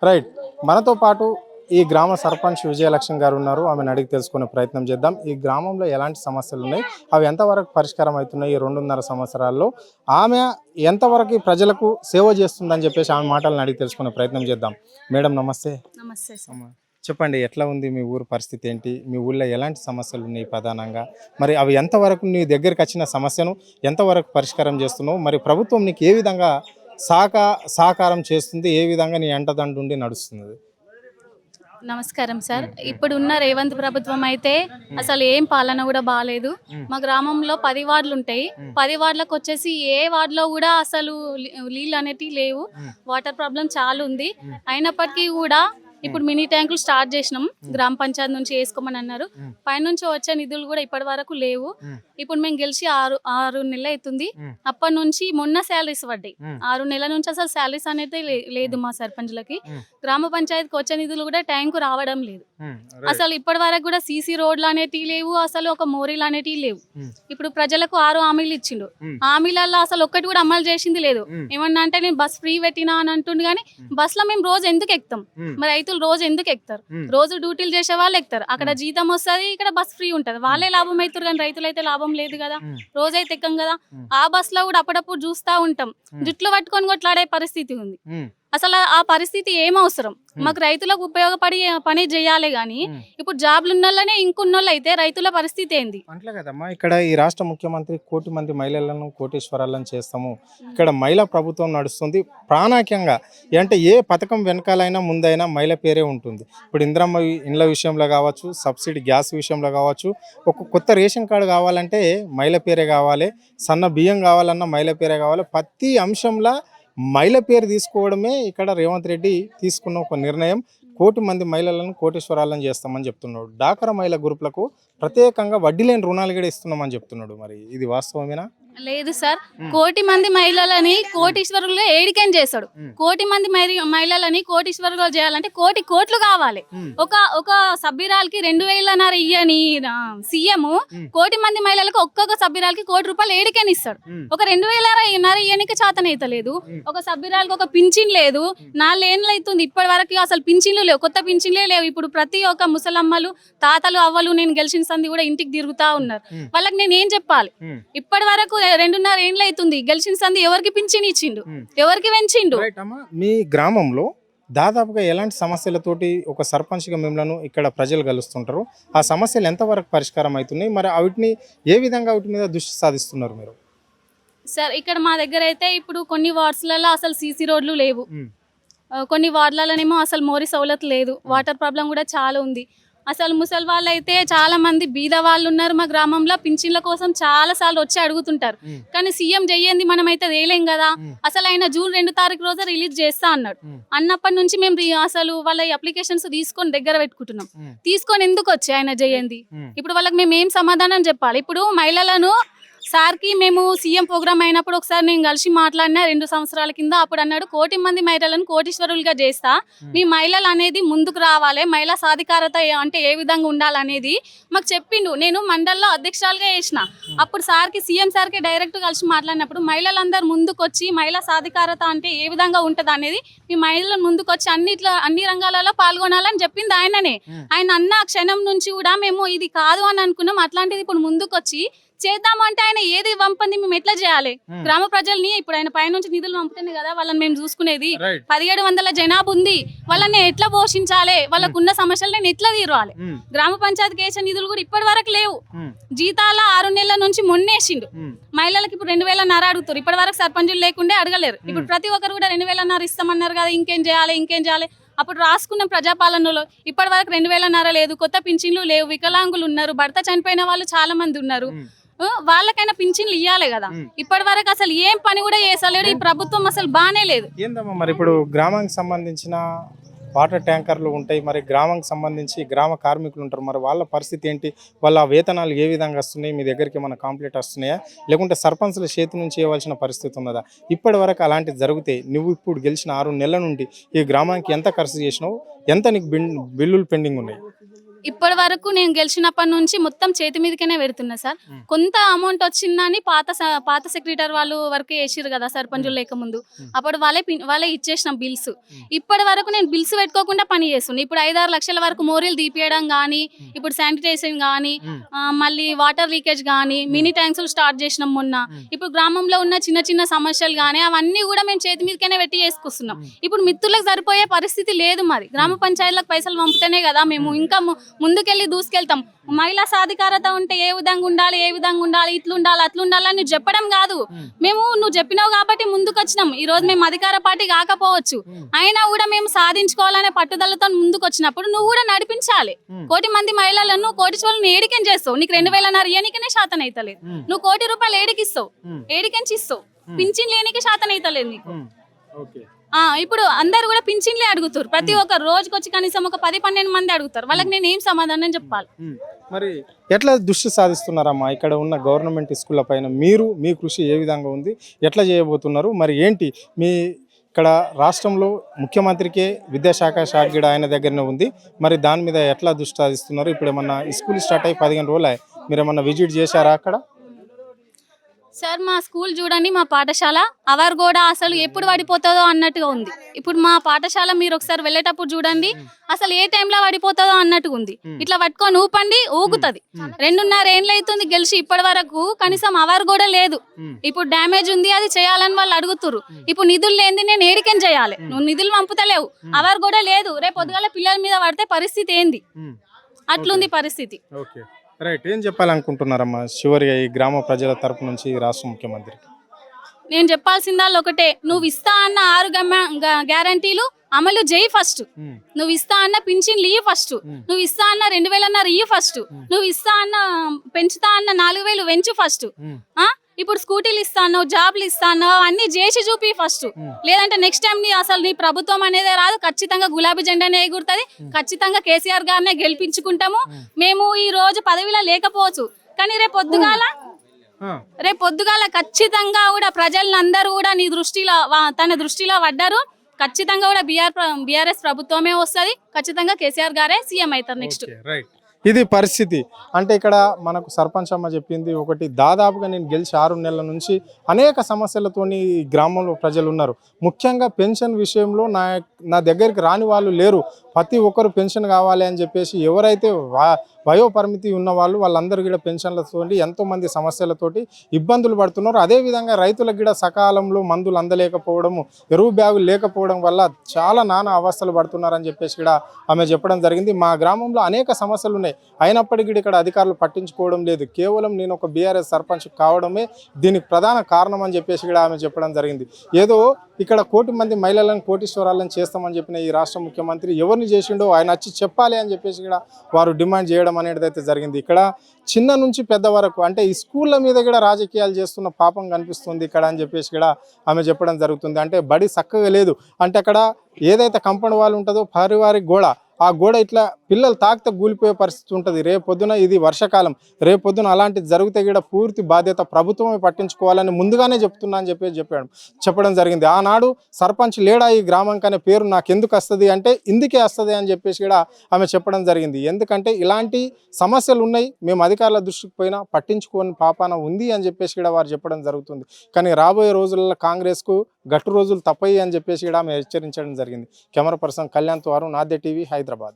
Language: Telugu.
రైట్. మనతో పాటు ఈ గ్రామ సర్పంచ్ విజయలక్ష్మి గారు ఉన్నారు. ఆమెను అడిగి తెలుసుకునే ప్రయత్నం చేద్దాం. ఈ గ్రామంలో ఎలాంటి సమస్యలు ఉన్నాయి, అవి ఎంతవరకు పరిష్కారం అవుతున్నాయి ఈ 2.5 సంవత్సరాల్లో, ఆమె ఎంతవరకు ప్రజలకు సేవ చేస్తుందని చెప్పేసి ఆమె మాటలను అడిగి తెలుసుకునే ప్రయత్నం చేద్దాం. మేడం నమస్తే. నమస్తే సార్. అమ్మ, చెప్పండి, ఎట్లా ఉంది మీ ఊరు పరిస్థితి ఏంటి, మీ ఊళ్ళో ఎలాంటి సమస్యలు ఉన్నాయి ప్రధానంగా, మరి అవి ఎంతవరకు నీ దగ్గరికి వచ్చిన సమస్యను ఎంతవరకు పరిష్కారం చేస్తున్నావు, మరి ప్రభుత్వం నీకు ఏ విధంగా సహకారం చేస్తుంది, ఏ విధంగా నీ ఎంటదండుండి నడుస్తుంది? నమస్కారం సార్. ఇప్పుడు ఉన్న రేవంత్ ప్రభుత్వం అయితే అసలు ఏం పాలన కూడా బాగాలేదు. మా గ్రామంలో 10 వార్డులు ఉంటాయి. 10 వార్డులకు వచ్చేసి ఏ వార్డులో కూడా అసలు నీళ్ళు అనేటివి లేవు. వాటర్ ప్రాబ్లం చాలా ఉంది. అయినప్పటికీ కూడా ఇప్పుడు మినీ ట్యాంకులు స్టార్ట్ చేసినాం. గ్రామ పంచాయతీ నుంచి వేసుకోమని అన్నారు. పైనుంచి వచ్చే నిధులు కూడా ఇప్పటి వరకు లేవు. ఇప్పుడు మేము గెలిచి ఆరు నెలలు అవుతుంది. అప్పటి నుంచి మొన్న శాలరీస్ పడ్డాయి. 6 నెలల నుంచి అసలు శాలరీస్ అనేది లేదు మా సర్పంచ్లకి. గ్రామ పంచాయతీకి వచ్చే నిధులు కూడా టైంకు రావడం లేదు. అసలు ఇప్పటి వరకు కూడా సీసీ రోడ్లు అనేటివి లేవు. అసలు ఒక మోరీలు అనేటివి లేవు. ఇప్పుడు ప్రజలకు 6 హామీలు ఇచ్చిండు. హామీలలో అసలు ఒక్కటి కూడా అమలు చేసింది లేదు. ఏమన్నా అంటే నేను బస్ ఫ్రీ పెట్టినా అని అంటుండు కానీ బస్ లో మేము రోజు ఎందుకు ఎక్కుతాం? మరి రైతులు రోజు ఎందుకు ఎక్కుతారు? రోజు డ్యూటీలు చేసే వాళ్ళు ఎక్కుతారు. అక్కడ జీతం వస్తుంది, ఇక్కడ బస్ ఫ్రీ ఉంటది. వాళ్ళే లాభం అవుతారు కానీ రైతులు అయితే లాభం లేదు కదా. రోజైతే ఎక్కం కదా. ఆ బస్ లో కూడా అప్పుడప్పుడు చూస్తా ఉంటాం, జుట్లు పట్టుకొని కొట్లాడే పరిస్థితి ఉంది. అసలు ఆ పరిస్థితి ఏం అవసరం? మాకు రైతులకు ఉపయోగపడి పని చేయాలి గానీ ఇప్పుడు జాబ్లు ఉన్నోళ్ళనే ఇంకున్నోళ్ళు అయితే రైతుల పరిస్థితి ఏంది? అంట్లే కదమ్మా, ఇక్కడ ఈ రాష్ట్ర ముఖ్యమంత్రి 1 కోటి మంది మహిళలను కోటీశ్వరాలను చేస్తాము, ఇక్కడ మహిళా ప్రభుత్వం నడుస్తుంది ప్రాణాఖ్యంగా. అంటే ఏ పథకం వెనకాలైనా ముందైనా మహిళ పేరే ఉంటుంది. ఇప్పుడు ఇంద్రమ్మ ఇండ్ల విషయంలో కావచ్చు, సబ్సిడీ గ్యాస్ విషయంలో కావచ్చు, ఒక కొత్త రేషన్ కార్డు కావాలంటే మహిళ పేరే కావాలి, సన్న బియ్యం కావాలన్నా మహిళ పేరే కావాలి. ప్రతి అంశంలో మహిళ పేరు తీసుకోవడమే ఇక్కడ రేవంత్ రెడ్డి తీసుకున్న ఒక నిర్ణయం. 1 కోటి మంది మహిళలను కోటీశ్వరాలను చేస్తామని చెప్తున్నాడు. డాక్రా మహిళా గ్రూపులకు ప్రత్యేకంగా వడ్డీ లేని రుణాలు కూడా ఇస్తున్నామని చెప్తున్నాడు. మరి ఇది వాస్తవమేనా? లేదు సార్. 1 కోటి మంది మహిళలని కోటీశ్వరులుగా ఏడికేం చేశాడు. 1 కోటి మంది మహిళలని కోటీశ్వరులుగా చేయాలంటే కోట్లు కావాలి. ఒక సభ్యురాలకి 2,000 ఇయ్యని సీఎం 1 కోటి మంది మహిళలకు ఒక్కొక్క సభ్యురాలకి ₹1 కోటి ఏడికేని ఇస్తాడు. ఒక 2,000 ఇయ్యనికి చేతనైతలేదు. ఒక సభ్యురాలకు ఒక పింఛన్ లేదు. 4 ఏళ్ళు అవుతుంది ఇప్పటి వరకు అసలు పింఛన్లు లేవు. కొత్త పింఛన్లే లేవు. ఇప్పుడు ప్రతి ఒక్క ముసలమ్మలు, తాతలు, అవ్వలు నేను గెలిచిన సంది కూడా ఇంటికి తిరుగుతా ఉన్నారు. వాళ్ళకి నేను ఏం చెప్పాలి? ఇప్పటి వరకు 2.5 ఏళ్ళు అవుతుంది గెలిచిన సంది ఎవరికి పింఛన్ ఇచ్చిండు, ఎవరికి పెంచిండు? మీ గ్రామంలో దాదాపుగా ఎలాంటి సమస్యలతోటి ఒక సర్పంచ్గా మిమ్మల్ని ఇక్కడ ప్రజలు కలుస్తుంటారు? ఆ సమస్యలు ఎంతవరకు పరిష్కారం అవుతున్నాయి? మరి వాటిని ఏ విధంగా వాటి మీద దృష్టి సాధిస్తున్నారు మీరు? సార్, ఇక్కడ మా దగ్గర అయితే ఇప్పుడు కొన్ని వార్డ్స్లలో అసలు సీసీ రోడ్లు లేవు. కొన్ని వార్డులలోనేమో అసలు మోరీ సౌలత్ లేదు. వాటర్ ప్రాబ్లం కూడా చాలా ఉంది. అసలు ముసలి వాళ్ళు అయితే చాలా మంది బీద వాళ్ళు ఉన్నారు మా గ్రామంలో. పింఛన్ల కోసం చాలా సార్లు వచ్చి అడుగుతుంటారు. కానీ సీఎం చెయ్యింది మనమైతే వేయలేం కదా. అసలు ఆయన జూన్ 2 తారీఖు రోజు రిలీజ్ చేస్తా అన్నాడు. అన్నప్పటి నుంచి మేము అసలు వాళ్ళ అప్లికేషన్స్ తీసుకొని దగ్గర పెట్టుకుంటున్నాం. తీసుకొని ఎందుకు వచ్చి ఆయన చెయ్యింది? ఇప్పుడు వాళ్ళకి మేము ఏం సమాధానం చెప్పాలి? ఇప్పుడు మహిళలను సార్కి మేము సీఎం ప్రోగ్రామ్ అయినప్పుడు ఒకసారి నేను కలిసి మాట్లాడినా 2 సంవత్సరాల కింద. అప్పుడు అన్నాడు 1 కోటి మంది మహిళలను కోటీశ్వరులుగా చేస్తా, మీ మహిళలు అనేది ముందుకు రావాలి, మహిళా సాధికారత అంటే ఏ విధంగా ఉండాలనేది మాకు చెప్పిండు. నేను మండల్లో అధ్యక్షురాలుగా చేసిన. అప్పుడు సార్కి సీఎం సార్కి డైరెక్ట్ కలిసి మాట్లాడినప్పుడు మహిళలందరూ ముందుకు వచ్చి మహిళా సాధికారత అంటే ఏ విధంగా ఉంటుంది అనేది మీ మహిళలు ముందుకు వచ్చి అన్ని రంగాలలో పాల్గొనాలని చెప్పింది ఆయననే. ఆయన అన్న క్షణం నుంచి కూడా మేము ఇది కాదు అని అనుకున్నాం. అట్లాంటిది ఇప్పుడు ముందుకు వచ్చి చేద్దాము అంటే ఆయన ఏది పంపంది మేము ఎట్లా చేయాలి? గ్రామ ప్రజల్ని ఇప్పుడు ఆయన పైనుంచి నిధులు పంపుతుంది కదా, వాళ్ళని మేము చూసుకునేది. 1700 జనాభా ఉంది, వాళ్ళని ఎట్లా పోషించాలి? వాళ్ళకున్న సమస్యలు ఎట్లా తీరాలి? గ్రామ పంచాయతీ కేసే నిధులు కూడా ఇప్పటి వరకు లేవు. జీతాల 6 నెలల నుంచి మొన్నేసిండు. మహిళలకు ఇప్పుడు 2,000 అడుగుతారు. ఇప్పటి వరకు సర్పంచులు లేకుండే అడగలేరు. ఇప్పుడు ప్రతి ఒక్కరు కూడా 2,000 ఇస్తామన్నారు కదా, ఇంకేం చేయాలి? అప్పుడు రాసుకున్న ప్రజాపాలనలో ఇప్పటి వరకు 2,000 లేదు. కొత్త పింఛన్లు లేవు. వికలాంగులు ఉన్నారు, భర్త చనిపోయిన వాళ్ళు చాలా మంది ఉన్నారు. వాళ్ళకైనా పింఛన్లు ఇవ్వాలి కదా. ఇప్పటి వరకు అసలు ఏం పని కూడా చేసలేడు ఈ ప్రభుత్వం. అసలు బానే లేదు. ఏందమ్మా మరి ఇప్పుడు గ్రామానికి సంబంధించిన వాటర్ ట్యాంకర్లు ఉంటాయి, మరి గ్రామానికి సంబంధించి గ్రామ కార్మికులు ఉంటారు, మరి వాళ్ళ పరిస్థితి ఏంటి? వాళ్ళ వేతనాలు ఏ విధంగా వస్తున్నాయి? మీ దగ్గరికి ఏమైనా కంప్లీట్ వస్తున్నాయా, లేకుంటే సర్పంచ్ల చేతి నుంచి ఇవ్వాల్సిన పరిస్థితి ఉన్నదా? ఇప్పటి వరకు అలాంటివి జరిగితే నువ్వు ఇప్పుడు గెలిచిన 6 నెలల నుండి ఈ గ్రామానికి ఎంత ఖర్చు చేసినావు? ఎంత నీకు బిల్లులు పెండింగ్ ఉన్నాయి? ఇప్పటి వరకు నేను గెలిచినప్పటి నుంచి మొత్తం చేతి మీదకనే పెడుతున్నా సార్. కొంత అమౌంట్ వచ్చిందని పాత సెక్రటరీ వాళ్ళు వరకు వేసిరు కదా సర్పంచులు లేకముందు, అప్పుడు వాళ్ళే ఇచ్చేసిన బిల్స్. ఇప్పటి వరకు నేను బిల్స్ పెట్టుకోకుండా పని చేస్తున్నా. ఇప్పుడు 5-6 లక్షల వరకు మోరీలు తీపియడం కానీ, ఇప్పుడు శానిటైజేషన్ కానీ, మళ్ళీ వాటర్ లీకేజ్ కానీ, మినీ ట్యాంక్స్ స్టార్ట్ చేసినాం మొన్న. ఇప్పుడు గ్రామంలో ఉన్న చిన్న చిన్న సమస్యలు కానీ అవన్నీ కూడా మేము చేతి మీదకనే పెట్టి చేసుకొస్తున్నాం. ఇప్పుడు మిత్రులకు సరిపోయే పరిస్థితి లేదు. మరి గ్రామ పంచాయతీలకు పైసలు పంపితేనే కదా మేము ఇంకా ముందుకెళ్ళి దూసుకెళ్తాం. మహిళా సాధికారత ఉంటే ఏ విధంగా ఉండాలి, ఇట్లుండాలి అట్లుండాలి అని చెప్పడం కాదు. నువ్వు చెప్పినావు కాబట్టి ముందుకు వచ్చినాం. ఈ రోజు మేము అధికార పార్టీ కాకపోవచ్చు, అయినా కూడా మేము సాధించుకోవాలనే పట్టుదలతో ముందుకు వచ్చినప్పుడు నువ్వు కూడా నడిపించాలి. 1 కోటి మంది మహిళలను, కోటీశ్వరులను ఏడికేం చేస్తావు? నీకు 2,000 ఇయ్యనికనే శాతం అవుతలేదు. నువ్వు 1 కోటి రూపాయలు ఏడికిస్తావు, ఏడికెంచి ఇస్తావు? పింఛన్ లేనికి శాతం అవుతలేదు నీకు. ఇప్పుడు అందరు కూడా పింఛన్లే అడుగుతారు. ప్రతి ఒక్క రోజుకొచ్చి కనీసం ఒక 10-12 మంది అడుగుతారు. వాళ్ళకి నేను ఏం సమాధానం చెప్పాలి? మరి ఎట్లా దృష్టి సాధిస్తున్నారమ్మా ఇక్కడ ఉన్న గవర్నమెంట్ స్కూళ్ళ పైన? మీ కృషి ఏ విధంగా ఉంది, ఎట్లా చేయబోతున్నారు? మరి ఏంటి మీ ఇక్కడ రాష్ట్రంలో ముఖ్యమంత్రికే విద్యాశాఖ కూడా ఆయన దగ్గరనే ఉంది. మరి దాని మీద ఎట్లా దృష్టి సాధిస్తున్నారు? ఇప్పుడు ఏమన్నా స్కూల్ స్టార్ట్ అయ్యి 15 రోజులు మీరు ఏమన్నా విజిట్ చేశారా అక్కడ? సార్ మా స్కూల్ చూడండి, మా పాఠశాల అవర్ కూడా అసలు ఎప్పుడు పడిపోతుందో అన్నట్టుగా ఉంది. ఇప్పుడు మా పాఠశాల మీరు ఒకసారి వెళ్ళేటప్పుడు చూడండి, అసలు ఏ టైంలో పడిపోతుందో అన్నట్టుగా ఉంది. ఇట్లా పట్టుకొని ఊపండి ఊగుతుంది. 2.5 ఏళ్ళు అవుతుంది గెలిచి ఇప్పటి వరకు కనీసం అవర్ కూడా లేదు. ఇప్పుడు డ్యామేజ్ ఉంది, అది చేయాలని వాళ్ళు అడుగుతున్నారు. ఇప్పుడు నిధులు లేని నేను ఏడికేం చేయాలి? నువ్వు నిధులు పంపుతలేవు, అవర్ కూడా లేదు. రేపు పొద్దుగాల పిల్లల మీద పడితే పరిస్థితి ఏంది? అట్లుంది పరిస్థితి. రైట్, ఏం చెప్పాలనుకుంటున్నారమ్మా చివరిగా ఈ గ్రామ ప్రజల తరపు నుంచి రాష్ట్ర ముఖ్యమంత్రికి? నేను చెప్పాల్సిందాళ్ళు ఒకటే, నువ్వు ఇస్తా అన్న 6 గ్యారంటీలు అమలు చేయి ఫస్ట్. నువ్వు ఇస్తా అన్న పింఛన్లు ఇయ్యి ఫస్ట్. నువ్వు ఇస్తా అన్న 2,000 ఇయ్యి ఫస్ట్. నువ్వు ఇస్తా అన్న పెంచుతా అన్న 4,000 పెంచు ఫస్ట్. ఇప్పుడు స్కూటీలు ఇస్తాను, జాబ్లు ఇస్తాను, అన్ని చేసి చూపి ఫస్ట్. లేదంటే నెక్స్ట్ టైం అసలు నీ ప్రభుత్వం అనేది రాదు. ఖచ్చితంగా గులాబీ జెండానే ఎగురుతుంది. ఖచ్చితంగా కేసీఆర్ గారినే గెలిపించుకుంటాము. మేము ఈ రోజు పదవిలో లేకపోవచ్చు, కానీ రేపు పొద్దుగాల ఖచ్చితంగా కూడా ప్రజలందరూ కూడా నీ దృష్టిలో తన దృష్టిలో పడ్డారు. ఖచ్చితంగా కూడా బీఆర్ఎస్ ప్రభుత్వమే వస్తుంది. ఖచ్చితంగా కేసీఆర్ గారే సీఎం అవుతారు నెక్స్ట్. ఇది పరిస్థితి. అంటే ఇక్కడ మనకు సర్పంచ్ అమ్మ చెప్పింది ఒకటి, దాదాపుగా నేను గెలిచి 6 నెలల నుంచి అనేక సమస్యలతోని గ్రామంలో ప్రజలు ఉన్నారు. ముఖ్యంగా పెన్షన్ విషయంలో నా దగ్గరికి రాని వాళ్ళు లేరు. ప్రతి ఒక్కరు పెన్షన్ కావాలి అని చెప్పేసి ఎవరైతే వయోపరిమితి ఉన్న వాళ్ళందరూ కూడా పెన్షన్లతో ఎంతోమంది సమస్యలతోటి ఇబ్బందులు పడుతున్నారు. అదేవిధంగా రైతులకు కూడా సకాలంలో మందులు అందలేకపోవడము, ఎరువు బ్యాగులు లేకపోవడం వల్ల చాలా నానా అవస్థలు పడుతున్నారని చెప్పేసి కూడా ఆమె చెప్పడం జరిగింది. మా గ్రామంలో అనేక సమస్యలు ఉన్నాయి, అయినప్పటికీ ఇక్కడ అధికారులు పట్టించుకోవడం లేదు. కేవలం నేను ఒక బీఆర్ఎస్ సర్పంచ్ కావడమే దీనికి ప్రధాన కారణం అని చెప్పేసి కూడా ఆమె చెప్పడం జరిగింది. ఏదో ఇక్కడ 1 కోటి మంది మహిళలను కోటీశ్వరాలను చేస్తామని చెప్పిన ఈ రాష్ట్ర ముఖ్యమంత్రి ఎవరిని చేసిండో ఆయన వచ్చి చెప్పాలి అని చెప్పేసి కూడా వారు డిమాండ్ చేయడం అనేది అయితే జరిగింది. ఇక్కడ చిన్న నుంచి పెద్ద వరకు అంటే ఈ స్కూళ్ళ మీద కూడా రాజకీయాలు చేస్తున్న పాపం కనిపిస్తుంది ఇక్కడ అని చెప్పేసి కూడా ఆమె చెప్పడం జరుగుతుంది. అంటే బడి చక్కగా లేదు. అంటే అక్కడ ఏదైతే కంపౌండ్ వాల్ ఉంటుందో పారివారిక గోడ, ఆ గోడ ఇట్లా పిల్లలు తాకితే కూలిపోయే పరిస్థితి ఉంటుంది. రేపొద్దున ఇది వర్షాకాలం, రేపొద్దున అలాంటిది జరిగితే కూడా పూర్తి బాధ్యత ప్రభుత్వమే పట్టించుకోవాలని ముందుగానే చెప్తున్నా అని చెప్పడం జరిగింది. ఆనాడు సర్పంచ్ లేడా ఈ గ్రామం అనే పేరు నాకు ఎందుకు వస్తుంది అంటే ఇందుకే వస్తుంది అని చెప్పేసి కూడా ఆమె చెప్పడం జరిగింది. ఎందుకంటే ఇలాంటి సమస్యలు ఉన్నాయి, మేము అధికారుల దృష్టికి పోయినా పట్టించుకోని పాపాన ఉంది అని చెప్పేసి కూడా వారు చెప్పడం జరుగుతుంది. కానీ రాబోయే రోజుల్లో కాంగ్రెస్కు గట్టు రోజులు తప్పయి అని చెప్పేసి కూడా ఆమె హెచ్చరించడం జరిగింది. కెమెరా పర్సన్ కళ్యాణ్ తో అరుణ్, ఆద్య టీవీ, హైదరాబాద్.